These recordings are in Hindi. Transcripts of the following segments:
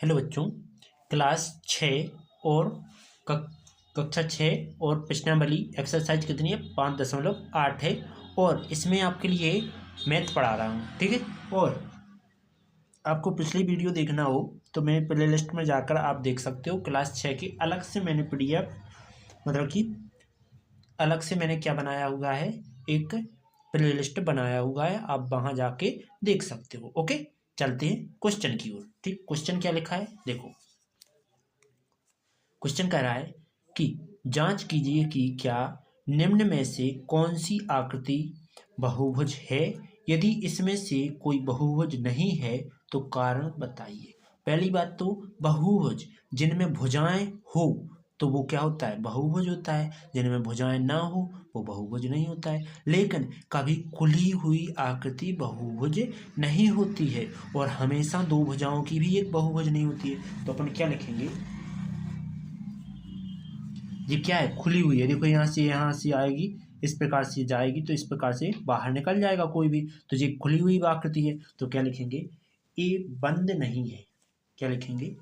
हेलो बच्चों, क्लास 6 और कक्षा 6 और प्रश्नावली एक्सरसाइज कितनी है? 5.8 है। और इसमें आपके लिए मैथ पढ़ा रहा हूँ, ठीक है। और आपको पिछली वीडियो देखना हो तो मेरे प्ले लिस्ट में जाकर आप देख सकते हो। क्लास 6 की अलग से मैंने PDF मतलब कि अलग से मैंने क्या बनाया हुआ है, एक प्ले लिस्ट बनाया हुआ है, आप वहाँ जाके देख सकते हो। ओके, चलते हैं क्वेश्चन की ओर। ठीक, क्वेश्चन क्या लिखा है देखो। क्वेश्चन कह रहा है कि जांच कीजिए कि क्या निम्न में से कौन सी आकृति बहुभुज है। यदि इसमें से कोई बहुभुज नहीं है तो कारण बताइए। पहली बात तो बहुभुज जिनमें भुजाएं हो तो वो क्या होता है? बहुभुज होता है। जिनमें भुजाएं ना हो वो बहुभुज नहीं होता है। लेकिन कभी खुली हुई आकृति बहुभुज नहीं होती है, और हमेशा दो भुजाओं की भी एक बहुभुज नहीं होती है। तो अपन क्या लिखेंगे? ये क्या है? खुली हुई है। देखो यहाँ से आएगी, इस प्रकार से जाएगी तो इस प्रकार से बाहर निकल जाएगा कोई भी। तो ये खुली हुई आकृति है, तो क्या लिखेंगे? ए बंद नहीं है। क्या लिखेंगे?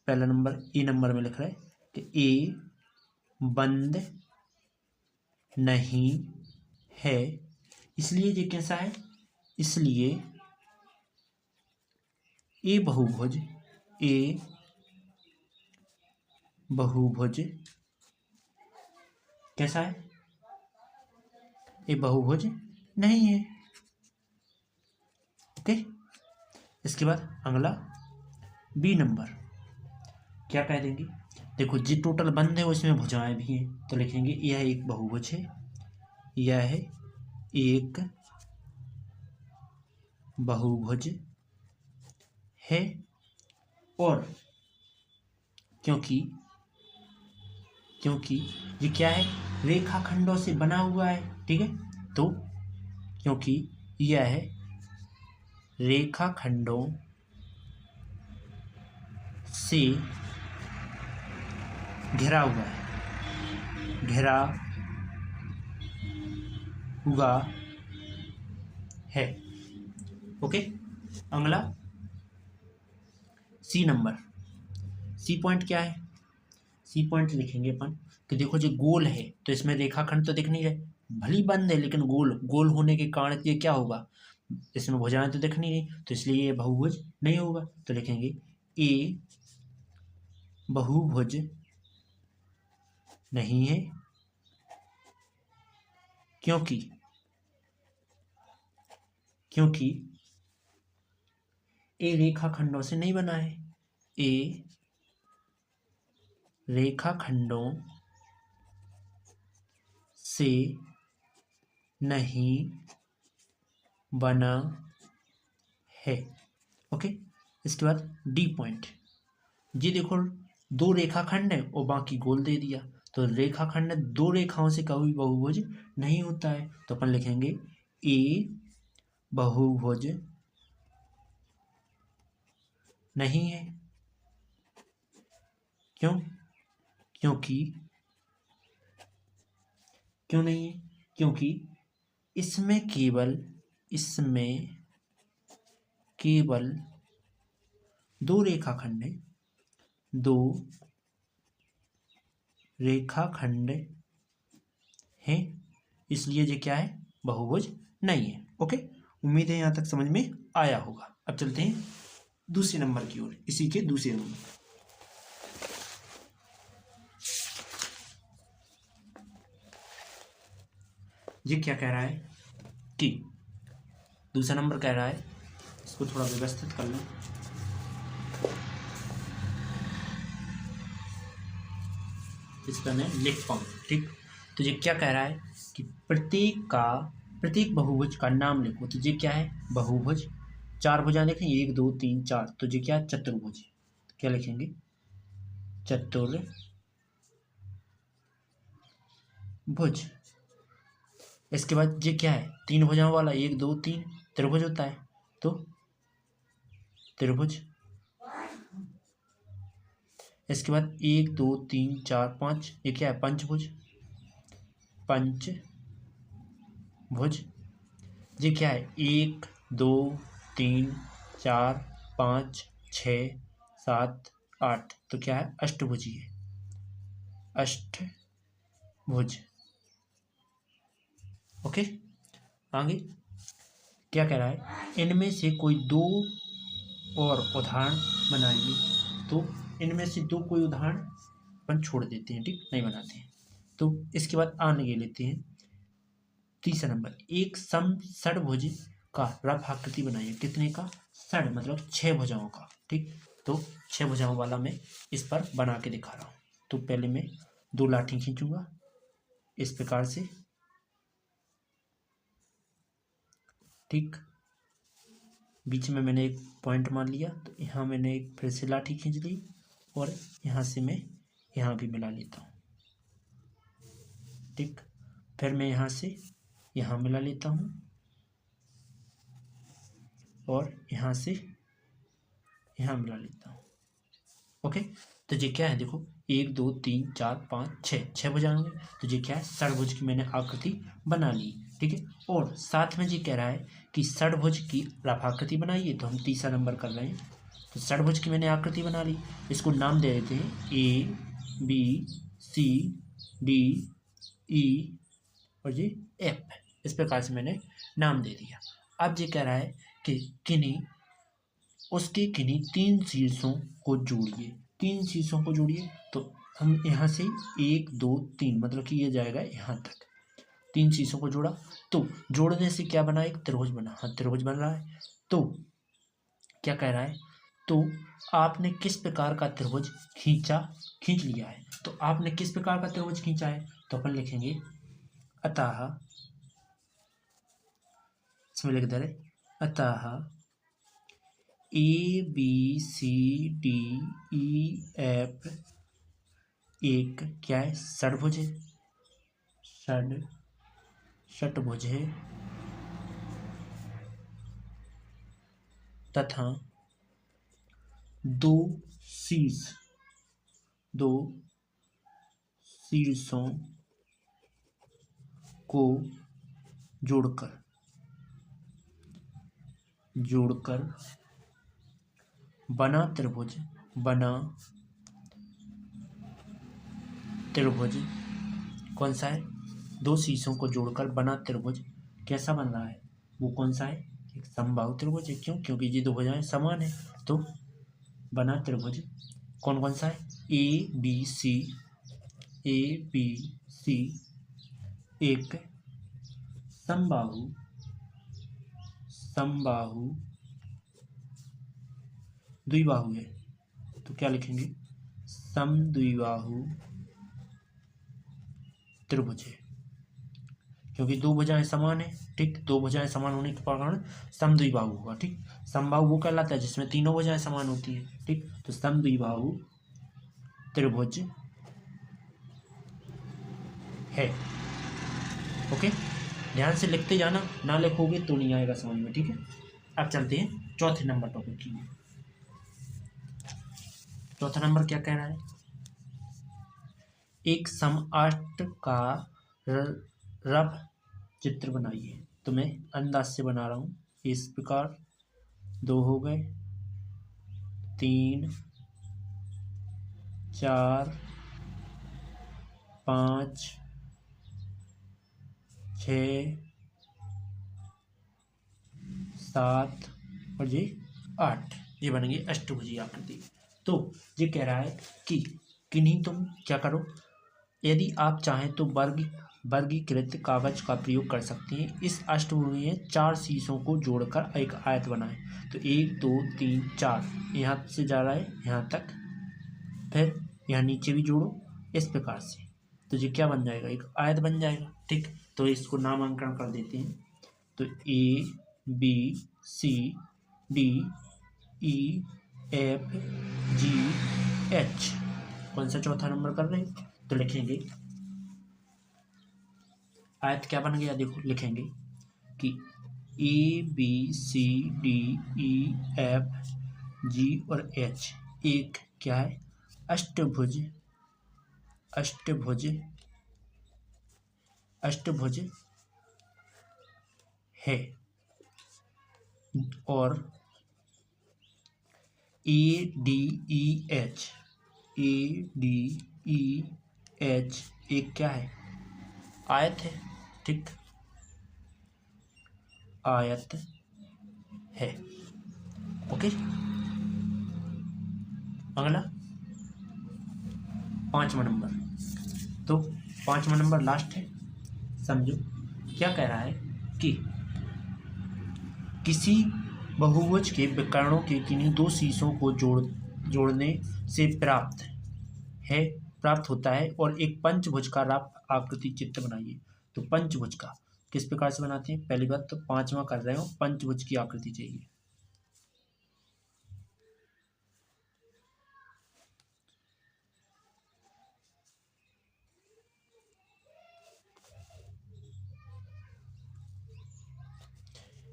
पहला नंबर ए नंबर में लिख रहा है कि ए बंद नहीं है। इसलिए ये कैसा है? इसलिए ए बहुभुज, ए बहुभुज कैसा है? ये बहुभुज नहीं है। ओके, इसके बाद अगला बी नंबर क्या कह देंगे? देखो जी टोटल बंद है उसमें भुजाएं भी हैं, तो लिखेंगे यह एक बहुभुज है। यह एक बहुभुज है। और क्योंकि ये क्या है? रेखाखंडों से बना हुआ है, ठीक है। तो क्योंकि यह रेखाखंडों से घिरा हुआ है, घिरा हुआ है। ओके, अगला सी नंबर। सी पॉइंट क्या है? सी पॉइंट लिखेंगे अपन कि देखो जो गोल है तो इसमें रेखाखंड तो दिख नहीं रहे, भली बंद है लेकिन गोल गोल होने के कारण ये क्या होगा? इसमें भुजाएं तो दिख नहीं रही, तो इसलिए ये बहुभुज नहीं होगा। तो लिखेंगे ए बहुभुज नहीं है क्योंकि ए रेखाखंडों से नहीं बना है। ए रेखाखंडों से नहीं बना है। ओके, इसके बाद डी पॉइंट। ये देखो दो रेखाखंड है और बाकी गोल दे दिया, तो रेखाखंड दो रेखाओं से कभी बहुभुज नहीं होता है। तो अपन लिखेंगे ए बहुभुज नहीं है। क्यों? क्यों नहीं है? क्योंकि इसमें केवल दो रेखाखंड है, दो रेखाखंड हैं, इसलिए ये क्या है? बहुभुज नहीं है। ओके, उम्मीद है यहाँ तक समझ में आया होगा। अब चलते हैं दूसरे नंबर की ओर, इसी के दूसरे नंबर। ये क्या कह रहा है कि दूसरा नंबर कह रहा है, इसको थोड़ा व्यवस्थित कर लो। इस पर मैं लिख पाऊँ, ठीक। तो ये क्या कह रहा है कि प्रत्येक बहुभुज का नाम लिखो। तो ये क्या है? बहुभुज। चार भुजाएं देखें, 1 2 3 4, तो ये क्या है? चतुर्भुज। क्या लिखेंगे? चतुर्भुज। इसके बाद ये क्या है? 3 भुजाओं वाला, 1 2 3 त्रिभुज होता है, तो त्रिभुज। इसके बाद 1 2 3 4 5, ये क्या है? पंचभुज। पंचभुज। ये क्या है? 1 2 3 4, 5, 6, 7, 8, तो क्या है, अष्टभुजी है, अष्टभुज। ओके, आगे क्या कह रहा है, इनमें से कोई दो और उदाहरण बनाइए। तो इनमें से दो कोई उदाहरण अपन छोड़ देते हैं, ठीक, नहीं बनाते हैं। तो इसके बाद आगे लेते हैं तीसरा नंबर, एक षडभुज का रफ आकृति बनाइए। कितने का, षड मतलब 6 भुजाओं का, ठीक। तो 6 भुजाओं वाला मैं इस पर बना के दिखा रहा हूँ। तो पहले मैं 2 लाठी खींचूंगा इस प्रकार से, ठीक। बीच में मैंने एक पॉइंट मान लिया, तो यहाँ मैंने एक फिर से लाठी खींच ली और यहाँ से मैं यहाँ भी मिला लेता हूँ, ठीक। फिर मैं यहाँ से यहाँ मिला लेता हूँ और यहाँ से यहाँ मिला लेता हूँ। ओके, तो ये क्या है, देखो 1, 2, 3, 4, 5, 6 भुजाएं होंगे। तो ये क्या है, षडभुज की मैंने आकृति बना ली, ठीक है। और साथ में ये कह रहा है कि षडभुज की रफाकृति बनाइए, तो हम तीसरा नंबर कर रहे हैं। तो षडभुज की मैंने आकृति बना ली, इसको नाम दे देते हैं ABCDE और ये F, इस प्रकार से मैंने नाम दे दिया। अब ये कह रहा है कि उसके किन्हीं 3 शीर्षों को जोड़िए, 3 शीर्षों को जोड़िए। तो हम यहाँ से 1, 2, 3 मतलब कि ये जाएगा यहाँ तक, 3 शीर्षों को जोड़ा, तो जोड़ने से क्या बना, एक त्रिभुज बना। हाँ, त्रिभुज बन रहा है। तो क्या कह रहा है, तो आपने किस प्रकार का त्रिभुज खींच लिया है। तो आपने किस प्रकार का त्रिभुज खींचा है, तो अपन लिखेंगे अतः, इसमें लिख दे रहे, अतः ABCDEF एक क्या है, षडभुज है, षटभुज है, तथा दो शीर्षों को जोड़कर बना त्रिभुज कौन सा है, 2 शीर्षों को जोड़कर बना त्रिभुज कैसा बन रहा है, वो कौन सा है, एक समबाहु त्रिभुज है। क्यों, क्योंकि ये 2 भुजाएं समान है। तो बना त्रिभुज कौन कौन सा है, ABC एक समबाहु द्विबाहु है। तो क्या लिखेंगे, समद्विबाहु त्रिभुज है, क्योंकि 2 भुजाएं समान है, ठीक। 2 भुजाएं समान होने के कारण समद्विबाहु होगा, ठीक। समबाहु वो कहलाता है जिसमें तीनों भुजाएं समान होती हैं, ठीक। तो समद्विबाहु त्रिभुज है। ओके, ध्यान से लिखते जाना, ना लिखोगे तो नहीं आएगा समझ में, ठीक है। अब चलते हैं चौथे नंबर टॉपिक की। चौथा नंबर क्या कह रहा है, एक समअष्ट का रफ चित्र बनाइए। तो मैं अंदाज से बना रहा हूँ इस प्रकार, 2 हो गए, 3, 4, 5, 6, 7 और ये 8, ये बनेंगे अष्टभुजी आकृति। तो ये कह रहा है कि किन्हीं तुम क्या करो, यदि आप चाहें तो वर्गीकृत कागज का प्रयोग कर सकते हैं। इस अष्टभुज में 4 शीर्षों को जोड़कर एक आयत बनाएं। तो 1, 2, 3, 4 यहाँ से जा रहा है यहाँ तक, फिर यहाँ नीचे भी जोड़ो इस प्रकार से, तो ये क्या बन जाएगा, एक आयत बन जाएगा, ठीक। तो इसको नामांकन कर देते हैं। तो ABCDEFGH कौन सा चौथा नंबर कर रहे हैं, तो लिखेंगे आयत क्या बन गया, देखो लिखेंगे कि ABCDEFG और H एक क्या है, अष्टभुज है। और ADEH, ADEH एक क्या है, आयत है, ठीक, आयत है। ओके, अगला 5वां नंबर, तो 5वां नंबर लास्ट है। समझो क्या कह रहा है कि किसी बहुभुज के विकर्णों के किन्हीं दो शीर्षों को जोड़ने से प्राप्त होता है और एक पंचभुज का आकृति चित्र बनाइए। तो पंचभुज का किस प्रकार से बनाते हैं, पहली बात तो 5वां कर रहे हो, पंचभुज की आकृति चाहिए।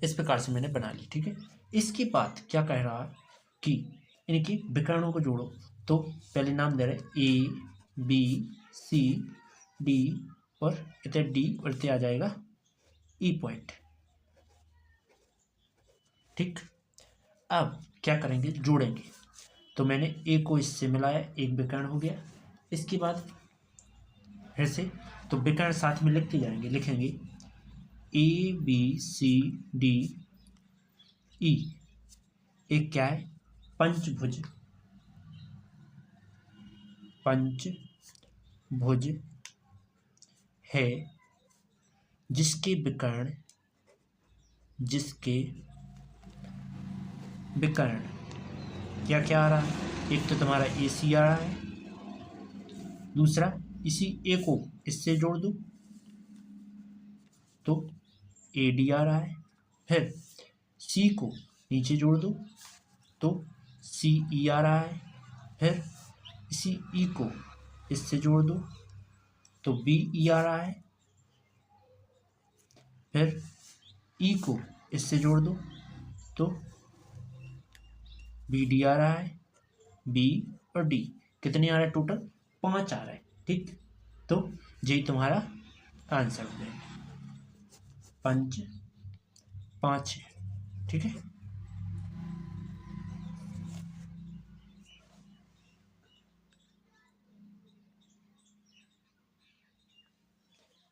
इस प्रकार से मैंने बना ली, ठीक है। इसके बाद क्या कह रहा है कि इनके विकर्णों को जोड़ो। तो पहले नाम दे रहे ABCD और इधर D और इधर आ जाएगा E पॉइंट, ठीक। अब क्या करेंगे, जोड़ेंगे। तो मैंने A को इससे मिलाया, एक विकर्ण हो गया। इसके बाद फिर से तो विकर्ण साथ में लिखते जाएंगे, लिखेंगे ABCDE, एक क्या है, पंचभुज, पंचभुज है जिसके विकर्ण क्या क्या आ रहा है, एक तो तुम्हारा AC आ रहा है, दूसरा इसी A को इससे जोड़ दो तो AD आ रहा है, फिर C को नीचे जोड़ दो तो CE आ रहा है, फिर इसी E को इससे जोड़ दो तो BE आ रहा है, फिर E को इससे जोड़ दो तो BD आ रहा है, B और D कितने आ रहे हैं, टोटल 5 आ रहे हैं, ठीक। तो यही तुम्हारा आंसर हो गया, 5 है, ठीक है।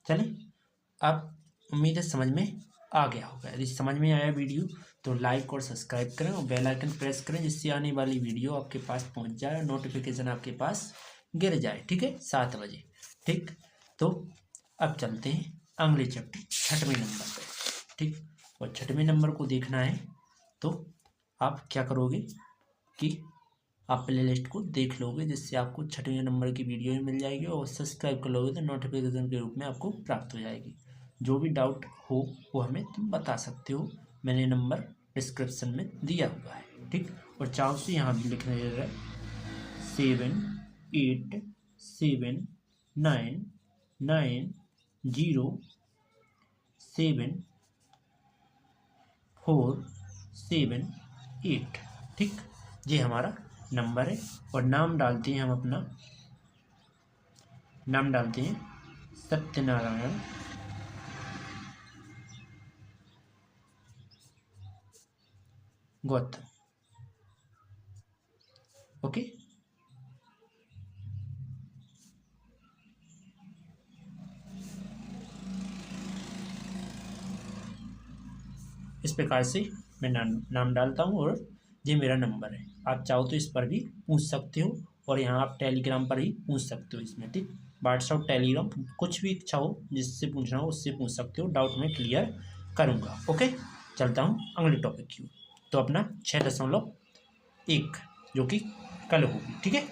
चले, अब उम्मीद है समझ में आ गया होगा। यदि समझ में आया वीडियो तो लाइक और सब्सक्राइब करें और बेल आइकन प्रेस करें, जिससे आने वाली वीडियो आपके पास पहुंच जाए, नोटिफिकेशन आपके पास गिर जाए, ठीक है, 7 बजे, ठीक। तो अब चलते हैं अगले चैप्टर 6वें नंबर पर, ठीक। और 6वें नंबर को देखना है तो आप क्या करोगे कि आप प्ले लिस्ट को देख लोगे, जिससे आपको 6वें नंबर की वीडियो भी मिल जाएगी और सब्सक्राइब कर लोगे तो नोटिफिकेशन के रूप में आपको प्राप्त हो जाएगी। जो भी डाउट हो वो हमें तुम बता सकते हो, मैंने नंबर डिस्क्रिप्शन में दिया हुआ है, ठीक। और चाहो से यहाँ भी लिखने दे रहा है 7879907478, ठीक। ये हमारा नंबर है। और नाम डालते हैं हम, अपना नाम डालते हैं सत्यनारायण गौतम, ओके। इस प्रकार से मैं नाम डालता हूँ और ये मेरा नंबर है। आप चाहो तो इस पर भी पूछ सकते हो और यहाँ आप टेलीग्राम पर ही पूछ सकते हो इसमें, ठीक। व्हाट्सअप, टेलीग्राम, कुछ भी चाहो जिससे पूछना हो उससे पूछ सकते हो, डाउट में क्लियर करूँगा, ओके। चलता हूँ अगले टॉपिक की। तो अपना 6.1 जो कि कल होगी, ठीक है।